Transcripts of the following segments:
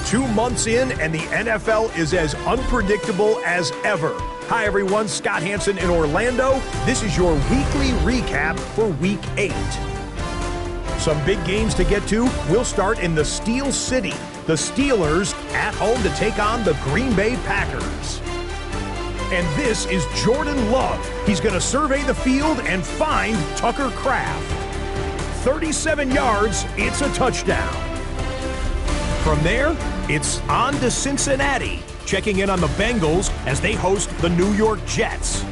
2 months in, and the NFL is as unpredictable as ever. Hi, everyone. Scott Hansen in Orlando. This is your weekly recap for Week 8. Some big games to get to. We'll start in the Steel City. The Steelers at home to take on the Green Bay Packers. And this is Jordan Love. He's going to survey the field and find Tucker Kraft. 37 yards, it's a touchdown. From there, it's on to Cincinnati, checking in on the Bengals as they host the New York Jets.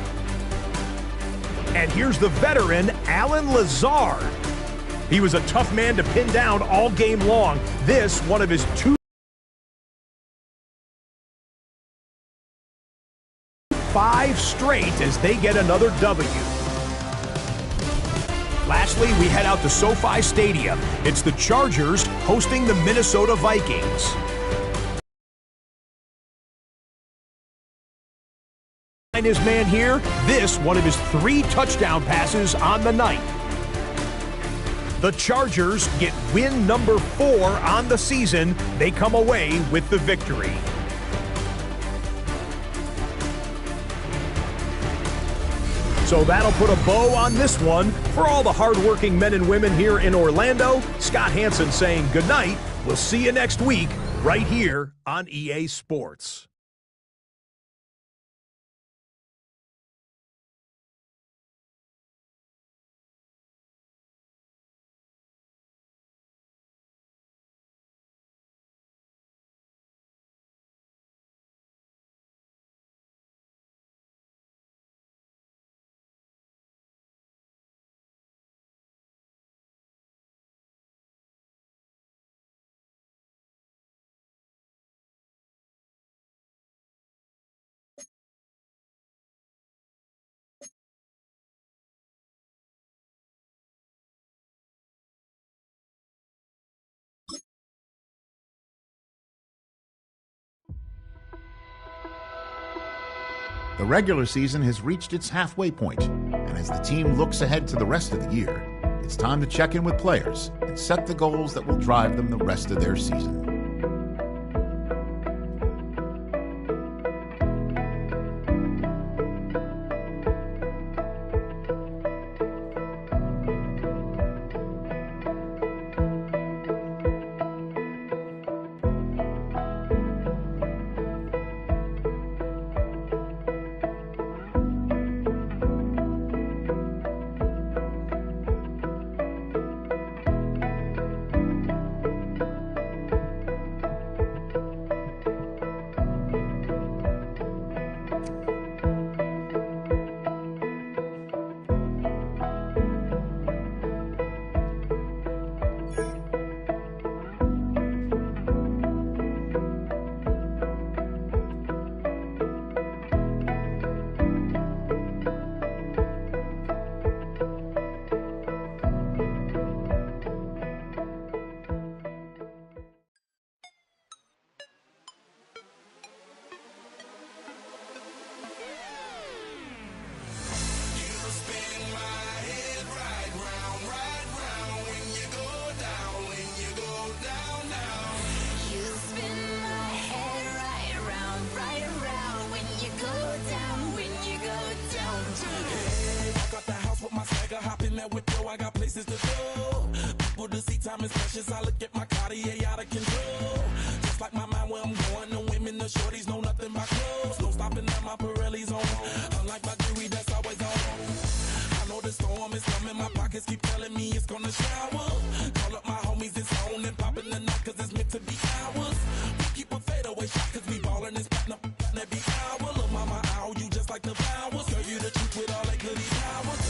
And here's the veteran, Allen Lazard. He was a tough man to pin down all game long. This, one of his 5 straight as they get another W. Lastly, we head out to SoFi Stadium. It's the Chargers hosting the Minnesota Vikings. His man here, this one of his 3 touchdown passes on the night. The Chargers get win number 4 on the season. They come away with the victory. So that'll put a bow on this one. For all the hardworking men and women here in Orlando, Scott Hansen saying good night. We'll see you next week right here on EA Sports. The regular season has reached its halfway point, and as the team looks ahead to the rest of the year, it's time to check in with players and set the goals that will drive them the rest of their season. I got places to go. People to see, time is precious. I look at my Cartier out of control. Just like my mind where I'm going. The women, the shorties know nothing but clothes. No stopping at my Pirelli's on. Unlike my jewelry that's always on. I know the storm is coming. My pockets keep telling me it's gonna shower. Call up my homies, it's on and popping the night cause it's meant to be ours. We keep a fadeaway shot cause we ballin' and spittin' up every hour. Look mama, ow, you just like the flowers. Girl, you the truth with all that goody powers.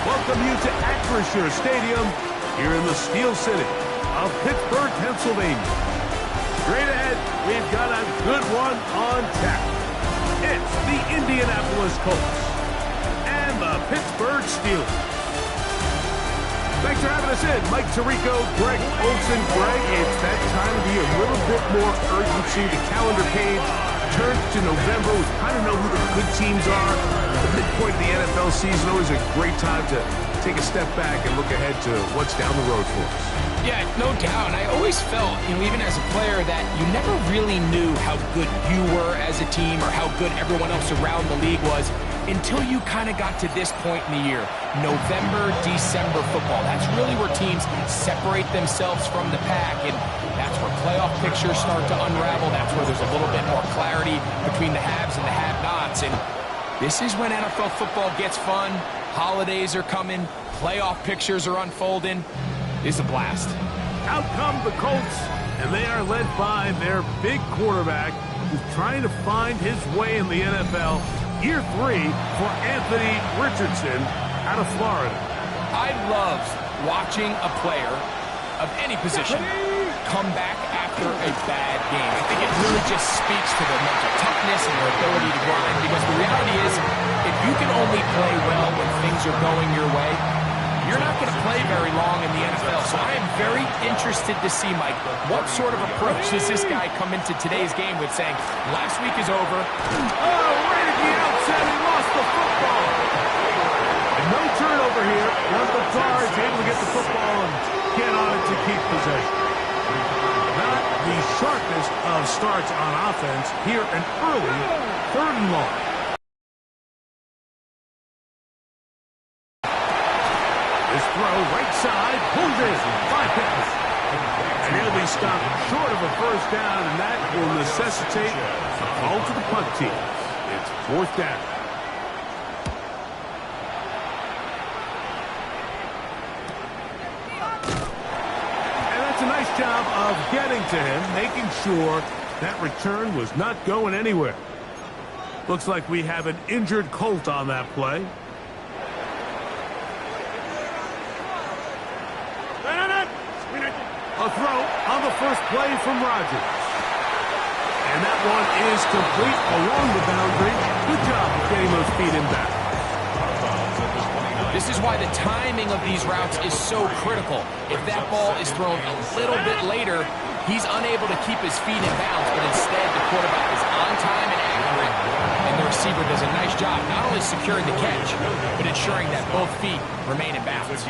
welcome you to Acrisure Stadium here in the Steel City of Pittsburgh, Pennsylvania. Straight ahead, we've got a good one on tap. It's the Indianapolis Colts and the Pittsburgh Steelers. Thanks for having us in. Mike Tirico, Greg Olson. Greg, it's that time of year. A little bit more urgency. The calendar page turns to November. We kind of know who the good teams are. The midpoint of the NFL season, always a great time to take a step back and look ahead to what's down the road for us. Yeah, no doubt. And I always felt, even as a player, that you never really knew how good you were as a team or how good everyone else around the league was until you kind of got to this point in the year. November, December football. That's really where teams separate themselves from the pack, and that's where playoff pictures start to unravel. That's where there's a little bit more clarity between the haves and the have-nots. And this is when NFL football gets fun. Holidays are coming. Playoff pictures are unfolding. It's a blast. Out come the Colts, and they are led by their big quarterback who's trying to find his way in the NFL. Year 3 for Anthony Richardson out of Florida. I love watching a player of any position come back after a bad game. I think it really just speaks to their mental toughness and their ability to grind, because the reality is, if you can only play well when things are going your way, you're not going to play very long in the NFL. So I am very interested to see, Mike, what sort of approach does this guy come into today's game with, saying, last week is over. Oh, right at the outset, he lost the football. And no turnover here. Russell Carr's able to get the football and get on it to keep possession. Not the sharpest of starts on offense here, an early 3rd and long. This throw, right side, pulls in, 5 Pittman. And he'll be stopped short of a first down, and that will necessitate a call to the punt team. It's 4th down. And that's a nice job of getting to him, making sure that return was not going anywhere. Looks like we have an injured Colt on that play. A throw on the first play from Rodgers. And that one is complete along the boundary. Good job of getting those feet in back. This is why the timing of these routes is so critical. If that ball is thrown a little bit later, he's unable to keep his feet in bounds, but instead the quarterback is on time and accurate, and the receiver does a nice job not only securing the catch, but ensuring that both feet remain in bounds.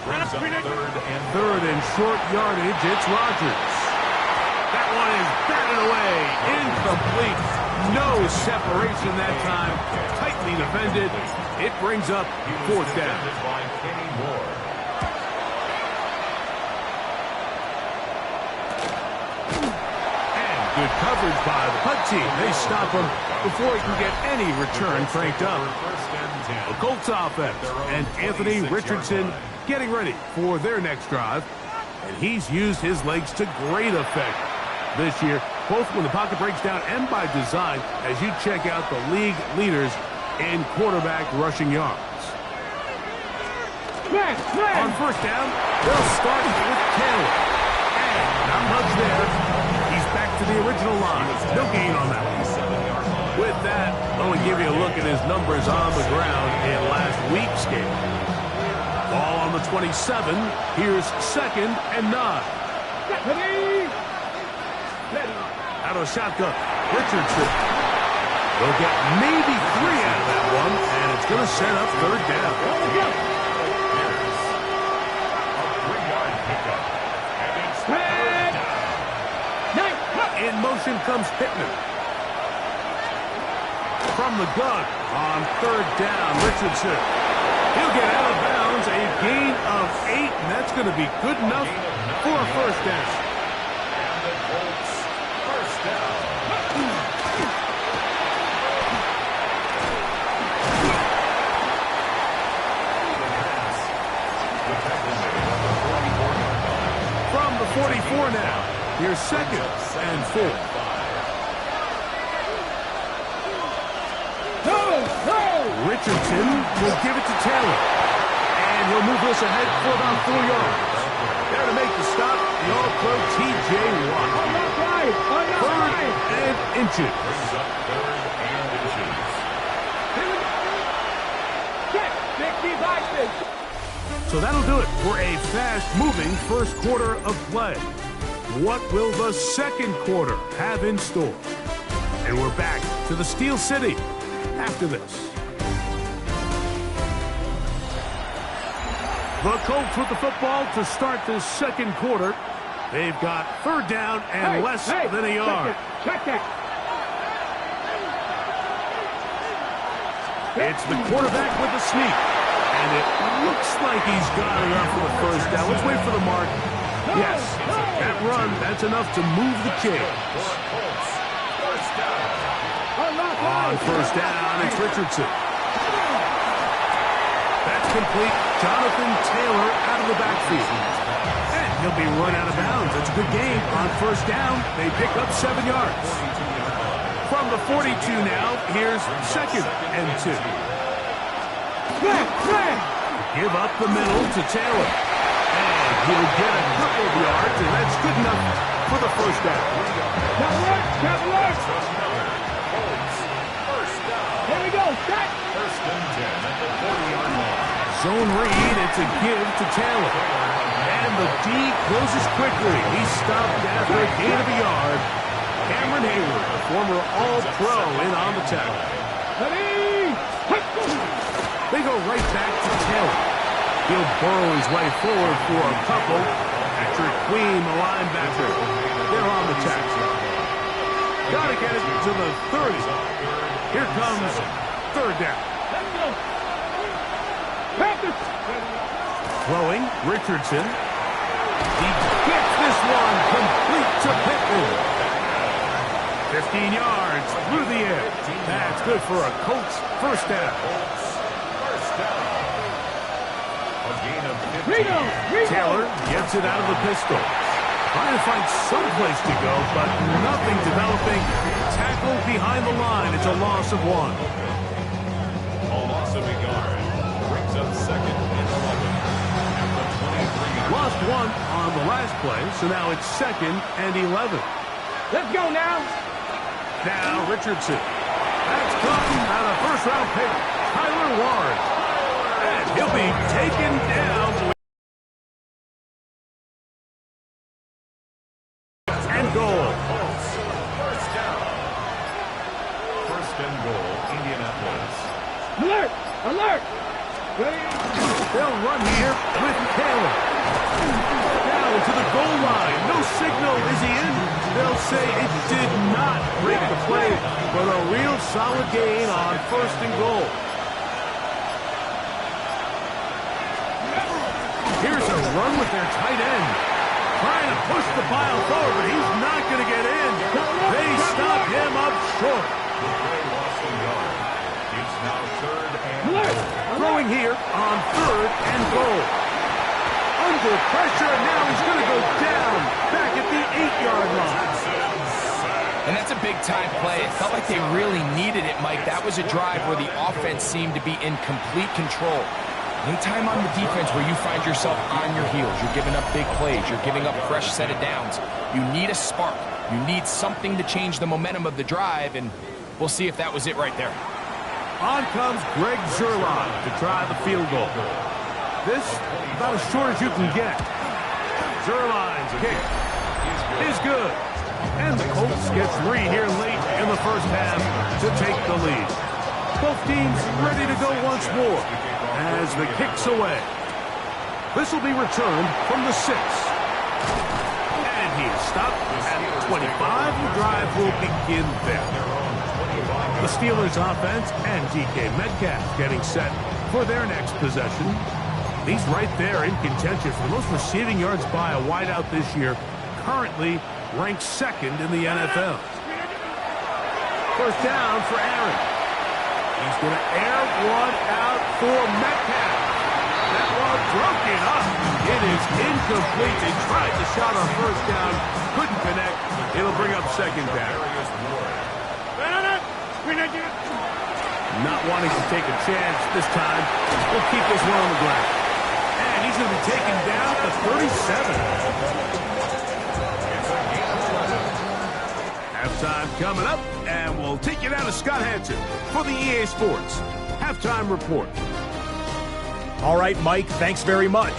Third and short yardage, it's Rodgers. That one is batted away, incomplete. No separation that time, tightly defended. It brings up 4th down. And good coverage by the punt team. They stop him before he can get any return cranked up. The Colts offense and Anthony Richardson getting ready for their next drive. And he's used his legs to great effect this year, both when the pocket breaks down and by design, as you check out the league leaders in quarterback rushing yards. On first down, they'll start with Taylor. And not much there. He's back to the original line. No gain on that one. With that, I want to give you a look at his numbers on the ground in last week's game. Ball on the 27. Here's 2nd and 9. Out of the shotgun, Richardson. They'll get maybe 3 out of that one, and it's going to set up 3rd down. In motion comes Pittman. From the gun on 3rd down, Richardson. He'll get out of bounds, a gain of 8, and that's going to be good enough for a first down. And the Colts first down. From the 44 now, here's 2nd and 4. Richardson will give it to Taylor. And he'll move this ahead for about 4 yards. There to make the stop, the All-Pro T.J. Watt. Third and inches. So that'll do it for a fast-moving first quarter of play. What will the second quarter have in store? And we're back to the Steel City after this. The Colts with the football to start this second quarter. They've got third down and less than a yard. Check it. It's the quarterback with the sneak. And it looks like he's got enough for the first down. Let's wait for the mark. Yes, that run, that's enough to move the chains. On first down, it's Richardson. That's complete. Jonathan Taylor out of the backfield. And he'll be run out of bounds. It's a good game. On first down, they pick up 7 yards. From the 42 now, here's second and 2. Give up the middle to Taylor. And he'll get a couple of yards, and that's good enough for the first down. Here we go. Set. First and 10 at the 40-yard line. Zone read, it's a give to Taylor. And the D closes quickly. He's stopped after a gain of a yard. Cameron Hayward, a former All-Pro, in on the tackle. They go right back to Taylor. He'll burrow his way forward for a couple. Patrick Queen, the linebacker, they're on the tackle. Got to get it to the 30. Here comes third down. Throwing, Richardson. He gets this one complete to Pittman. 15 yards through the air. That's good for a Colts first down. Taylor gets it out of the pistol. Trying to find some place to go, but nothing developing. Tackle behind the line. It's a loss of 1. A loss of a yard. Brings up second and 11. Lost 1 on the last play, so now it's second and 11. Let's go now. Now Richardson. That's caught out of first-round pick, Tyler Ward. And he'll be taken down. And goal. First down. First and goal, Indianapolis. Alert! Alert! They'll run here with Taylor. Now to the goal line. No signal. Is he in? They'll say it did not break the play, but a real solid gain on first and goal. Here's a run with their tight end. Trying to push the pile forward, but he's not going to get in. They stop him up short. Lost a yard. It's now third and goal. Throwing here on third and goal. Under pressure, and now he's going to go down back at the 8-yard line. And that's a big-time play. It felt like they really needed it, Mike. That was a drive where the offense seemed to be in complete control. Anytime on the defense where you find yourself on your heels, you're giving up big plays, you're giving up fresh set of downs, you need a spark. You need something to change the momentum of the drive, and we'll see if that was it right there. On comes Greg Zuerlein to try the field goal. This about as short as you can get. Zuerlein's kick is good. And the Colts get 3 here late in the first half to take the lead. Both teams ready to go once more as the kick's away. This will be returned from the 6. And he is stopped at 25. The drive will begin there. The Steelers offense and DK Metcalf getting set for their next possession. He's right there in contention for the most receiving yards by a wideout this year, currently ranked 2nd in the NFL. First down for Aaron. He's going to air one out for Metcalf. That one broken up. It is incomplete. They tried the shot on first down, couldn't connect. It'll bring up second down. Not wanting to take a chance this time. We'll keep this one on the ground. And he's going to be taken down at the 37. Halftime coming up, and we'll take you down to Scott Hanson for the EA Sports Halftime Report. All right, Mike, thanks very much.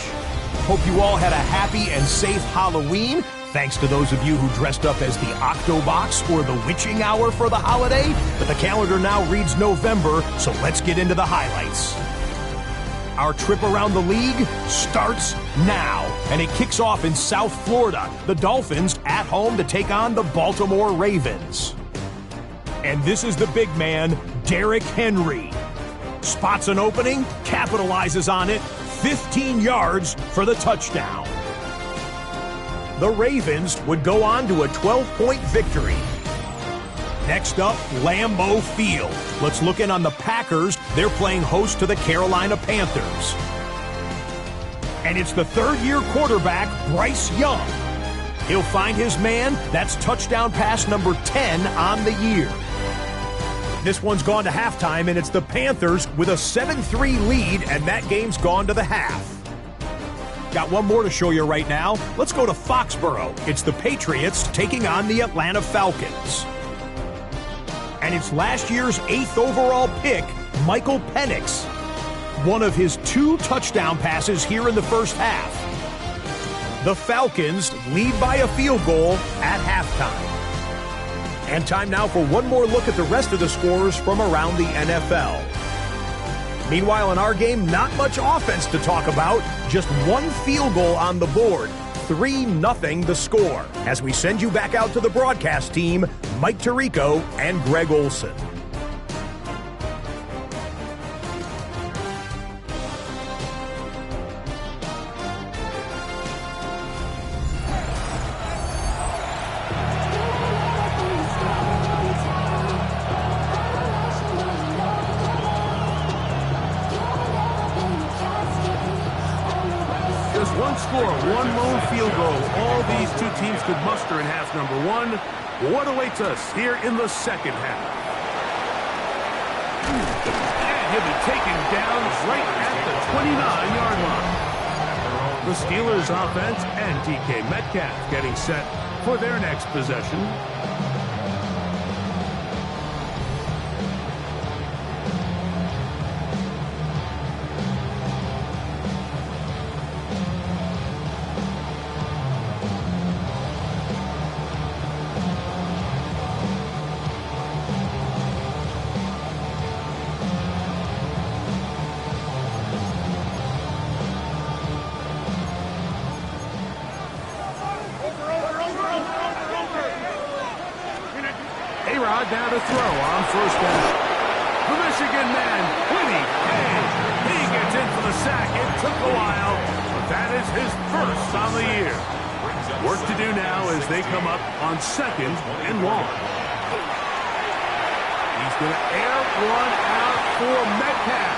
Hope you all had a happy and safe Halloween. Thanks to those of you who dressed up as the Octobox or the Witching Hour for the holiday. But the calendar now reads November, so let's get into the highlights. Our trip around the league starts now, and it kicks off in South Florida. The Dolphins at home to take on the Baltimore Ravens. And this is the big man, Derrick Henry. Spots an opening, capitalizes on it, 15 yards for the touchdown. The Ravens would go on to a 12-point victory. Next up, Lambeau Field. Let's look in on the Packers. They're playing host to the Carolina Panthers. And it's the third-year quarterback, Bryce Young. He'll find his man. That's touchdown pass number 10 on the year. This one's gone to halftime, and it's the Panthers with a 7-3 lead, and that game's gone to the half. Got one more to show you right now. Let's go to Foxborough. It's the Patriots taking on the Atlanta Falcons. And it's last year's 8th overall pick, Michael Penix. One of his 2 touchdown passes here in the first half. The Falcons lead by a field goal at halftime. And time now for one more look at the rest of the scores from around the NFL. Meanwhile, in our game, not much offense to talk about. Just 1 field goal on the board. 3-0 the score. As we send you back out to the broadcast team, Mike Tirico and Greg Olson. One score, one lone field goal. All these 2 teams could muster in half number 1. What awaits us here in the second half? And he'll be taken down right at the 29-yard line. The Steelers offense and DK Metcalf getting set for their next possession. Down to throw on first down. The Michigan man, Winnie Hay. He gets in for the sack. It took a while, but that is his first on the year. Work to do now as they come up on 2nd and long. He's going to air one out for Metcalf.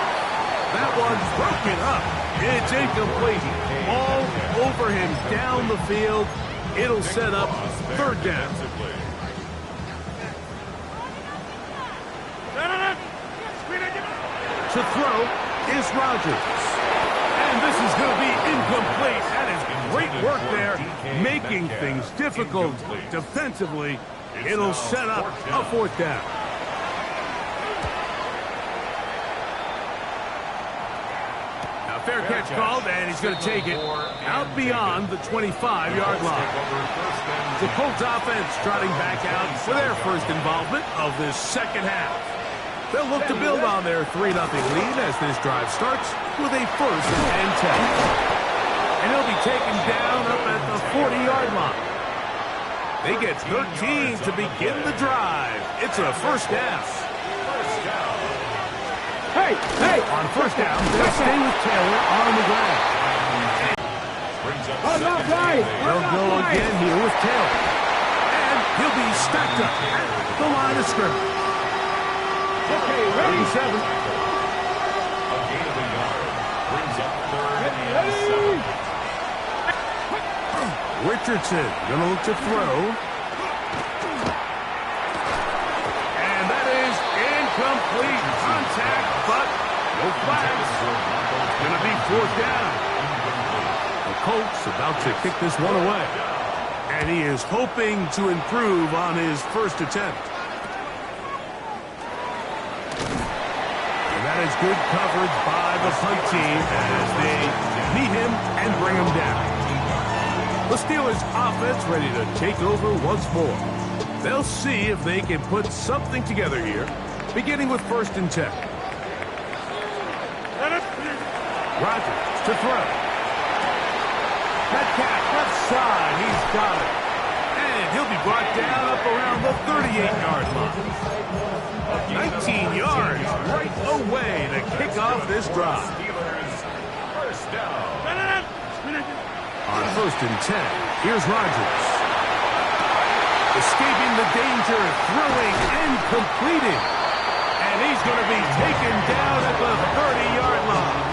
That one's broken up. It's incomplete. All over him down the field. It'll set up 3rd down. To throw is Rodgers. And this is going to be incomplete. That is great work there, making things difficult defensively. It'll set up a 4th down. Now fair catch called, and he's going to take it out beyond the 25-yard line. The Colts offense trotting back out for their first involvement of this second half. They'll look to build on their 3-0 lead as this drive starts with a 1st and 10. And he'll be taken down up at the 40-yard line. They get 13 to begin the drive. It's a 1st down. Hey! On 1st down, they'll stay with Taylor on the ground. They'll go again here with Taylor. And he'll be stacked up at the line of scrimmage. Okay, ready? 37. A gain of a yard brings up 3rd and 7. Richardson going to look to throw. And that is incomplete. On fourth down. The Colts about to kick this one away. And he is hoping to improve on his first attempt. And that is good coverage by the punt team as they meet him and bring him down. The Steelers offense ready to take over once more. They'll see if they can put something together here, beginning with 1st and 10. Rodgers to throw. Metcalf left side. He's got it. And he'll be brought down up around the 38-yard line. 19 yards right away to kick off this drive. On 1st and 10, here's Rodgers. Escaping the danger, throwing and completing. And he's going to be taken down at the 30-yard line.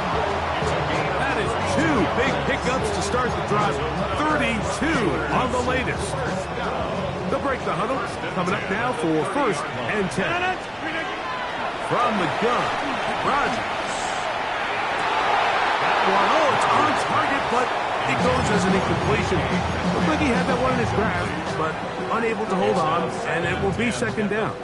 That is 2 big pickups to start the drive. 32 on the latest. They'll break the huddle. Coming up now for 1st and 10. From the gun, Rodgers. That one, it's on target, but it goes as an incompletion. Looked like he had that one in his grasp, but unable to hold on, and it will be 2nd down.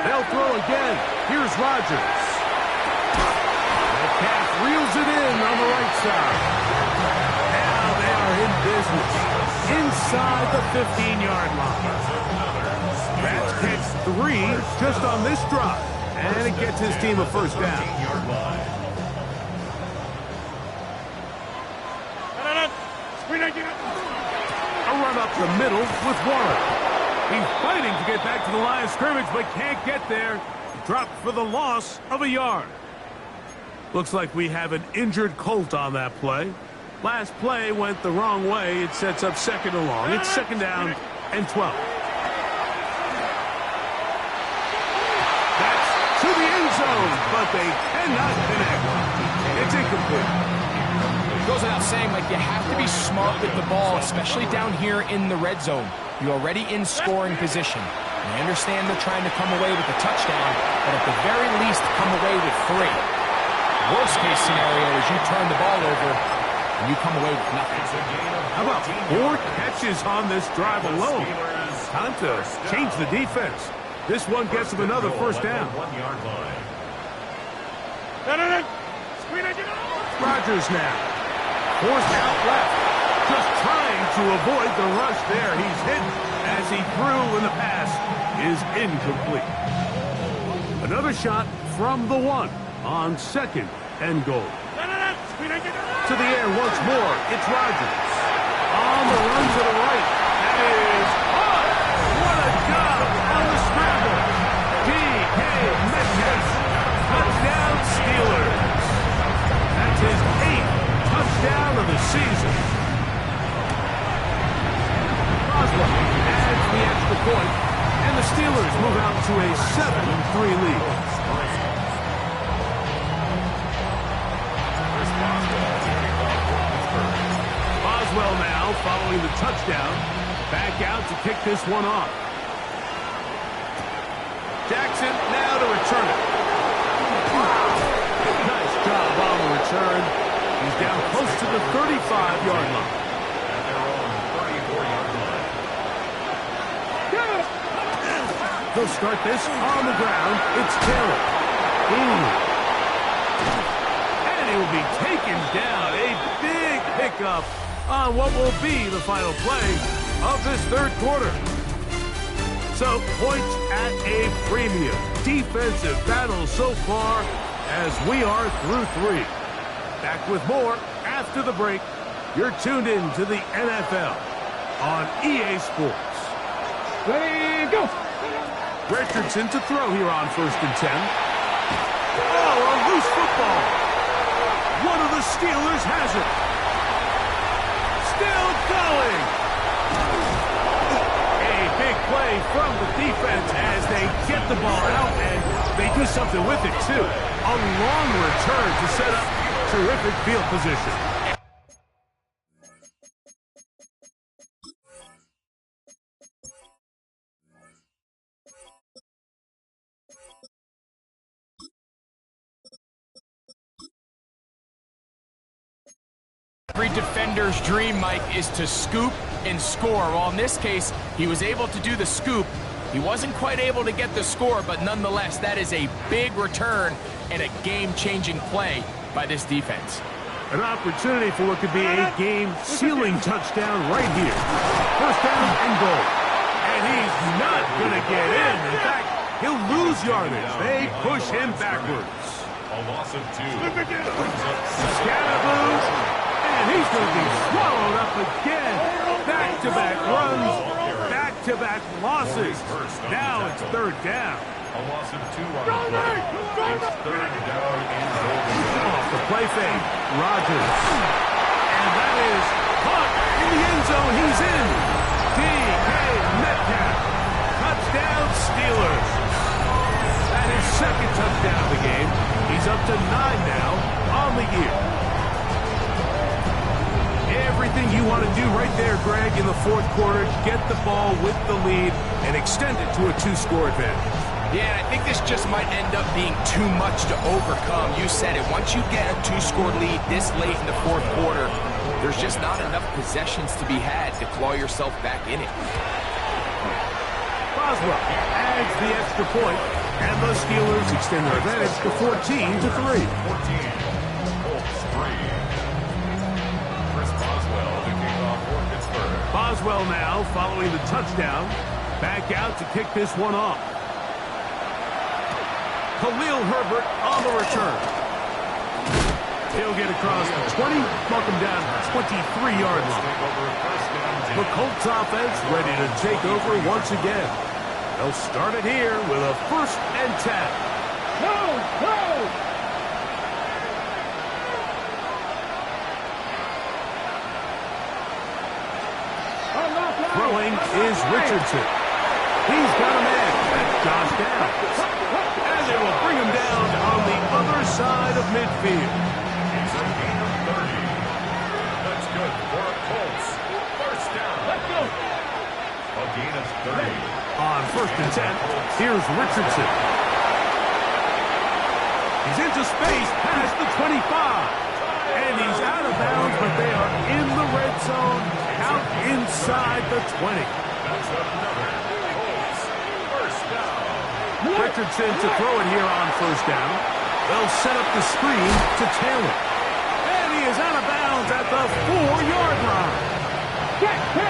They'll throw again. Here's Rodgers. Metcalf reels it in on the right side. Now they are in business inside the 15-yard line. That's catch 3 just on this drive, and it gets his team a 1st down. A run up the middle with Warren. He's fighting to get back to the line of scrimmage, but can't get there. Dropped for the loss of a yard. Looks like we have an injured Colt on that play. Last play went the wrong way. It sets up 2nd and long. It's 2nd down and 12. That's to the end zone, but they cannot connect. It's incomplete. It goes without saying, like, you have to be smart with the ball, especially down here in the red zone. You're already in scoring position. I understand they're trying to come away with a touchdown, but at the very least, come away with 3. Worst case scenario is you turn the ball over and you come away with nothing. How about 4 catches on this drive alone? Time to change the defense. This one gets him another 1st down. Rodgers now. Forced out left. Just trying to avoid the rush there. He's hit as he threw, and the pass is incomplete. Another shot from the 1 on 2nd and goal. To the air once more. It's Rodgers. On the run to the right. That is caught. What a job on the scramble. D.K. Metcalf. Touchdown Steelers. That's his 8th touchdown of the season. Boswell adds the extra point, and the Steelers move out to a 7-3 lead. Boswell now following the touchdown, back out to kick this one off. Jackson now to return it. Nice job on the return. He's down close to the 35-yard line. He'll start this on the ground. It's Taylor. And he will be taken down. A big pickup on what will be the final play of this 3rd quarter. So, points at a premium. Defensive battle so far as we are through 3. Back with more after the break. You're tuned in to the NFL on EA Sports. Ready, go! Richardson to throw here on 1st and 10. Oh, a loose football. One of the Steelers has it. Still going. A big play from the defense as they get the ball out, and they do something with it, too. A long return to set up terrific field position. Every defender's dream, Mike, is to scoop and score. Well, in this case, he was able to do the scoop. He wasn't quite able to get the score, but nonetheless, that is a big return and a game-changing play by this defense. An opportunity for what could be a game-sealing touchdown right here. First down and goal. And he's not going to get in. In fact, he'll lose yardage. They push him backwards. A loss of 2. Scatterboos. And he's going to be swallowed up again. Back-to-back runs. Back-to-back losses. Now it's third down. A loss of 2 on the play. It's third down and goal. Off the play fake. Rodgers. And that is caught in the end zone. He's in. D.K. Metcalf. Touchdown Steelers. That is second touchdown of the game. He's up to 9 now on the year. Everything you want to do right there, Greg, in the fourth quarter. Get the ball with the lead and extend it to a 2-score advantage. Yeah, and I think this just might end up being too much to overcome. You said it. Once you get a 2-score lead this late in the fourth quarter, there's just not enough possessions to be had to claw yourself back in it. Boswell adds the extra point, and the Steelers extend their advantage to 14-3. 14. Colts 3. Chris Boswell, the kickoff for Pittsburgh. Boswell now following the touchdown. Back out to kick this one off. Khalil Herbert on the return. He'll get across the 20, knock him down 23-yard line. The Colts offense ready to take over once again. They'll start it here with a 1st and 10. Throwing is Richardson. He's got a man. That's Josh Downs. And they will bring him down on the other side of midfield. It's a gain of 30. That's good for Colts. First down. Let's go. A gain of 30. On 1st and 10, here's Richardson. He's into space past the 25. And he's out of bounds, but they are in the red zone, out inside the 20. That's another Colts. First down. Richardson to throw it here on 1st down. They'll set up the screen to Taylor. And he is out of bounds at the 4-yard line.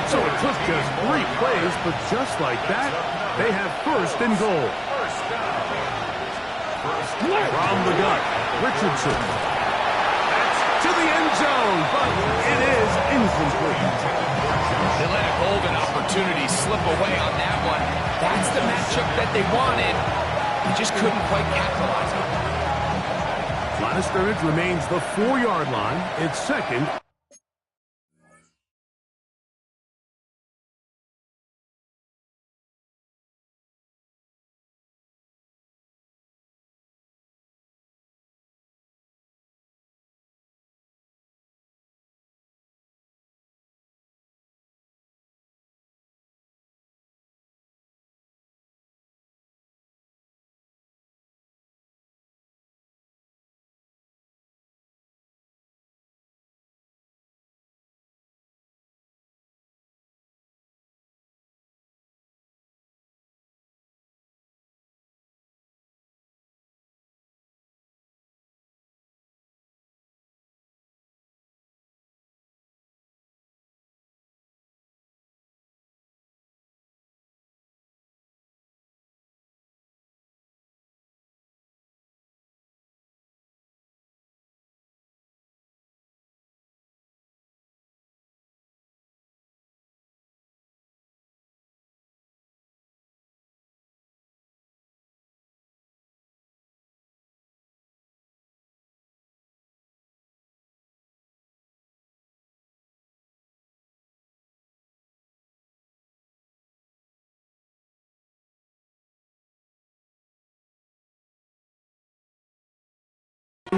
So it took just 3 plays, but just like that, they have 1st and goal. First down. From the gun, Richardson. That's to the end zone, but it is incomplete. They let a golden opportunity slip away on that one. That's the matchup that they wanted. They just couldn't quite capitalize on it. Line of scrimmage remains the 4-yard line. It's 2nd.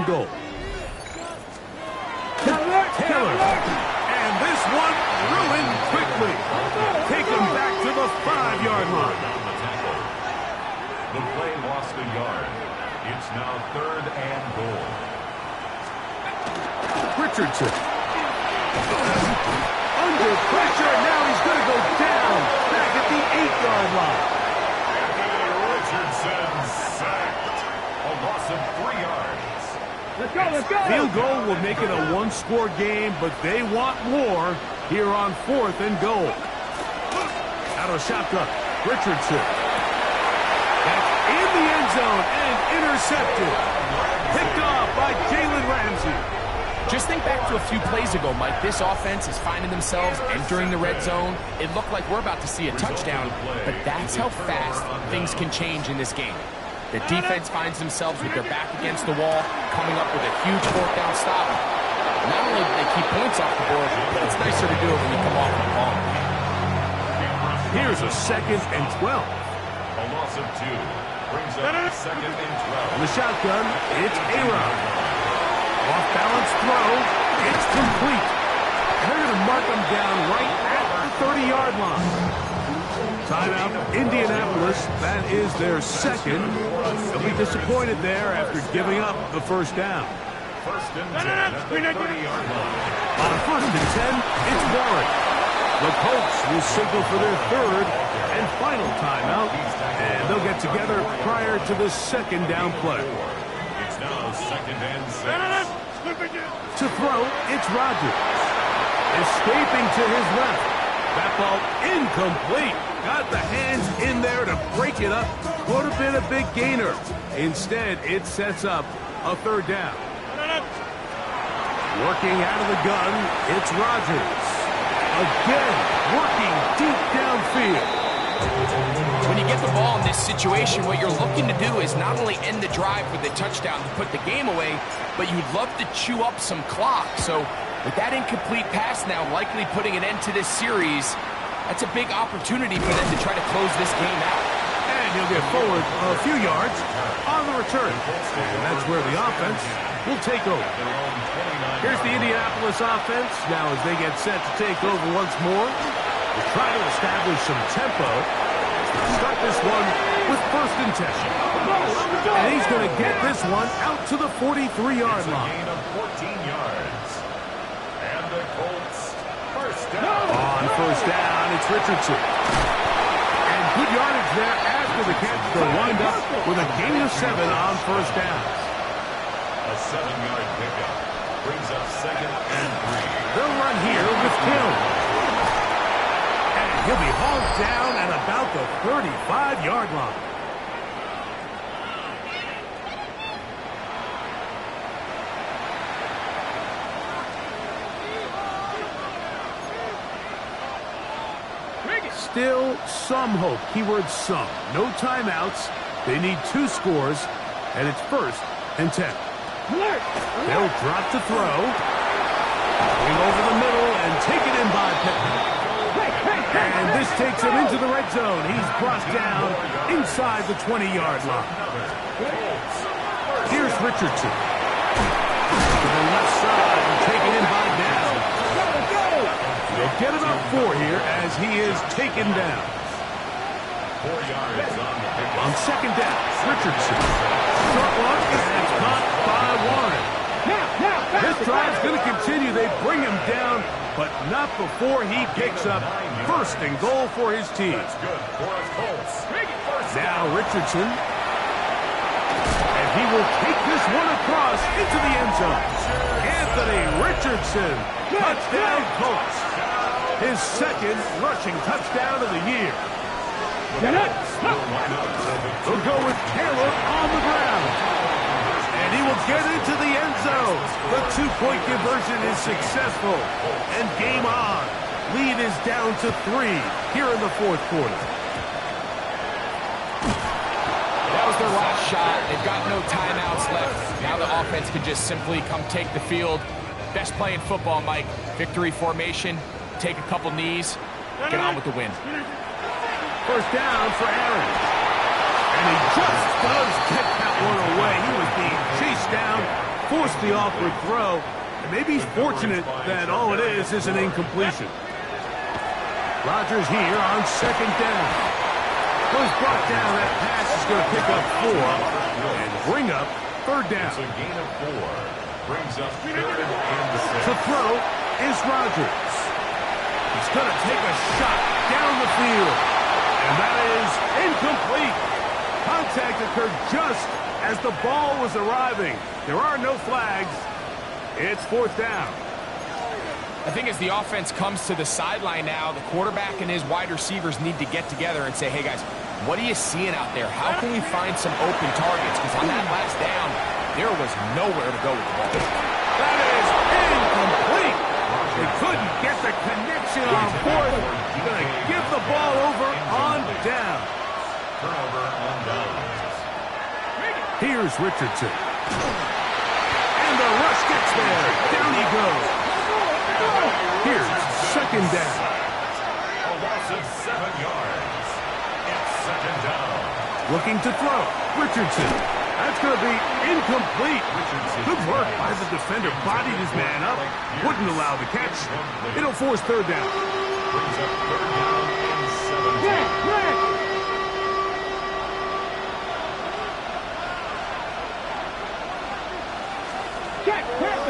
Goal. Taylor. And this one ruined quickly. Take him back to the 5-yard line. The play lost a yard. It's now 3rd and goal. Richardson. Under pressure, and now he's going to go down back at the 8-yard line. Richardson sacked. A loss of 3 yards. Let's go, let's go. Field goal will make it a one-score game, but they want more here on 4th and goal. Out of shotgun, Richardson. That's in the end zone and intercepted. Picked off by Jalen Ramsey. Just think back to a few plays ago, Mike. This offense is finding themselves entering the red zone. It looked like we're about to see a touchdown, but that's how fast things can change in this game. The defense finds themselves with their back against the wall, coming up with a huge 4th down stop. Not only do they keep points off the board, but it's nicer to do it when you come off the ball. Here's a 2nd and 12. A loss of 2. Brings up 2nd and 12. On the shotgun, it's Aaron. Off-balance throw. It's complete. And they're going to mark them down right at the 30-yard line. Timeout, Indianapolis. That is their 2nd. They'll be disappointed there after giving up the 1st down. 1st and 10 at the 30-yard line. On a 1st and 10, it's Warren. The Colts will signal for their 3rd and final timeout, and they'll get together prior to the 2nd down play. It's now 2nd and 6. To throw, it's Rodgers. Escaping to his left. That ball incomplete. Got the hands in there to break it up. Would have been a big gainer. Instead, it sets up a 3rd down. Working out of the gun, it's Rodgers. Again, working deep downfield. When you get the ball in this situation, what you're looking to do is not only end the drive with a touchdown to put the game away, but you'd love to chew up some clock. So with that incomplete pass now likely putting an end to this series, that's a big opportunity for them to try to close this game out. And he'll get forward a few yards on the return. And that's where the offense will take over. Here's the Indianapolis offense now as they get set to take over once more. They're trying to establish some tempo. Start this one with 1st and 10. And he's going to get this one out to the 43-yard line. Gain of 14 yards. And the Colts 1st down. On 1st down, it's Richardson. And good yardage there after the catch. They'll wind up with a gain of 7 on 1st down. A 7-yard pickup. Brings up 2nd and 3. They'll run here with Hill. He'll be hauled down at about the 35-yard line. Still some hope. Keyword some. No timeouts. They need 2 scores, and it's 1st and 10. They'll drop to throw. Going over the middle and taken in by Pittman. And this takes him into the red zone. He's brought down inside the 20-yard line. Here's Richardson. To the left side and taken in by Down. They'll get about 4 here as he is taken down. 4 yards on the pick. On 2nd down, Richardson. Short one, and it's caught by Warren. This drive's going to continue. They bring him down, but not before he picks up 1st and goal for his team. That's good for the Colts. Now Richardson. And he will take this one across into the end zone. Anthony Richardson. Touchdown Colts. His 2nd rushing touchdown of the year. They'll go with Taylor on the ground. And he will get into the end zone. The 2-point conversion is successful. And game on. Lead is down to 3 here in the 4th quarter. That was their last shot. They've got no timeouts left. Now the offense can just simply come take the field. Best play in football, Mike. Victory formation. Take a couple knees. Get on with the win. 1st down for Aaron. And he just does get that one away. He was being chased down, forced the awkward throw. And maybe he's fortunate that all it is an incompletion. Rodgers here on 2nd down. Was brought down. That pass is going to pick up 4 and bring up 3rd down. It's a gain of 4. Brings up 3rd and 6. To throw, is Rodgers. He's going to take a shot down the field. And that is incomplete. Contact occurred just as the ball was arriving. There are no flags. It's fourth down. I think as the offense comes to the sideline now, the quarterback and his wide receivers need to get together and say, hey, guys, what are you seeing out there? How can we find some open targets? Because on that last down, there was nowhere to go with the ball. That is incomplete. They couldn't get the connection on fourth. Going to give the ball over on down. Turnover on downs. Here's Richardson. And the rush gets there. Down he goes. Here's second down. A loss of 7 yards. It's second down. Looking to throw. Richardson. That's going to be incomplete. Good work by the defender. Bodied his man up. Wouldn't allow the catch. It'll force third down. Brings up third down and 17.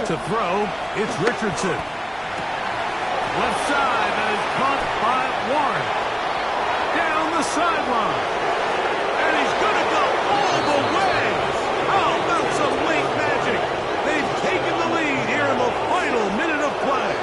To throw, it's Richardson. Left side, that is caught by Warren. Down the sideline. And he's going to go all the way. How about some late magic? They've taken the lead here in the final minute of play.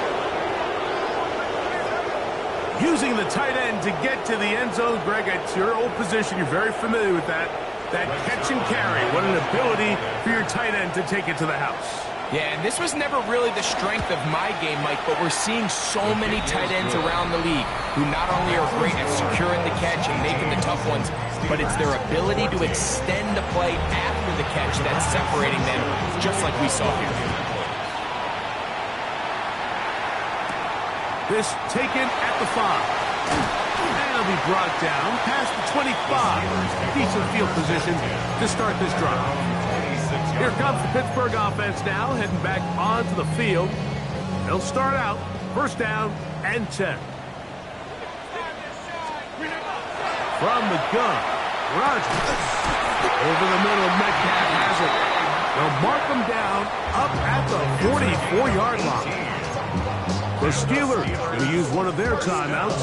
Using the tight end to get to the end zone, Greg, it's your old position. You're very familiar with that. That catch and carry. What an ability for your tight end to take it to the house. Yeah, and this was never really the strength of my game, Mike, but we're seeing so many tight ends around the league who not only are great at securing the catch and making the tough ones, but it's their ability to extend the play after the catch that's separating them, just like we saw here. This taken at the 5. And it'll be brought down past the 25. Decent field position to start this drive. Here comes the Pittsburgh offense now, heading back onto the field. They'll start out first down and 10. From the gun, Rodgers. Over the middle, Metcalf has it. They'll mark them down up at the 44-yard line. The Steelers going to use one of their timeouts.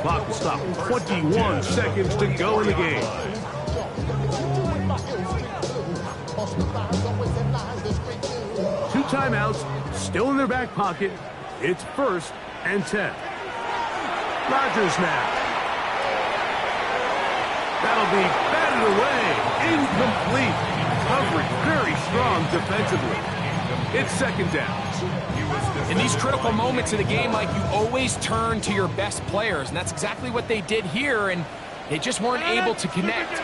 Clock will stop 21 seconds to go in the game. Two timeouts still in their back pocket. It's first and 10. Rodgers now. That'll be batted away. Incomplete. Coverage very strong defensively. It's second down. In these critical moments of the game, Mike, you always turn to your best players, and that's exactly what they did here, and they just weren't able to connect.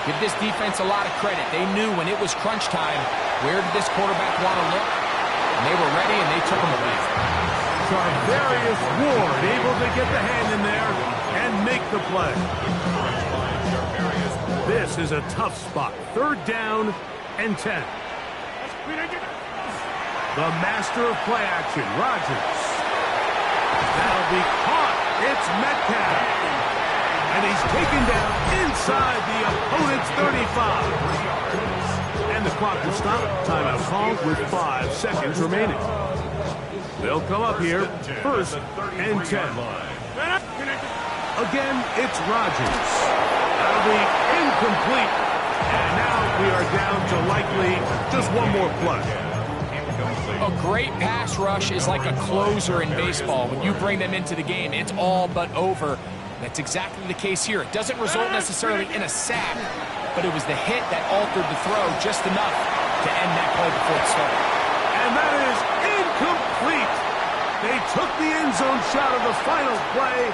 Give this defense a lot of credit. They knew when it was crunch time, where did this quarterback want to look? And they were ready, and they took him away. Charvarius Ward able to get the hand in there and make the play. This is a tough spot. Third down and 10. The master of play action, Rodgers. That'll be caught. It's Metcalf. And he's taken down inside the opponent's 35. And the clock will stop. Timeout called with 5 seconds remaining. They'll come up here first and 10. Again, it's Rodgers. That'll be incomplete. And now we are down to likely just one more play. A great pass rush is like a closer in baseball. When you bring them into the game, it's all but over. That's exactly the case here. It doesn't result necessarily in a sack, but it was the hit that altered the throw just enough to end that play before it started. And that is incomplete. They took the end zone shot of the final play.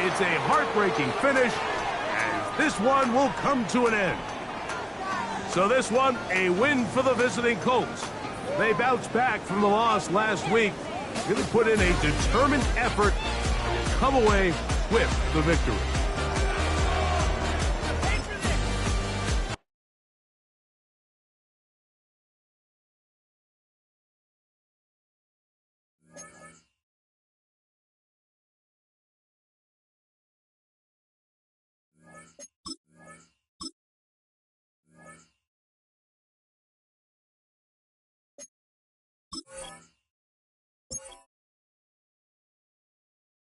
It's a heartbreaking finish, and this one will come to an end. So this one, a win for the visiting Colts. They bounced back from the loss last week. Going to put in a determined effort and come away with the victory.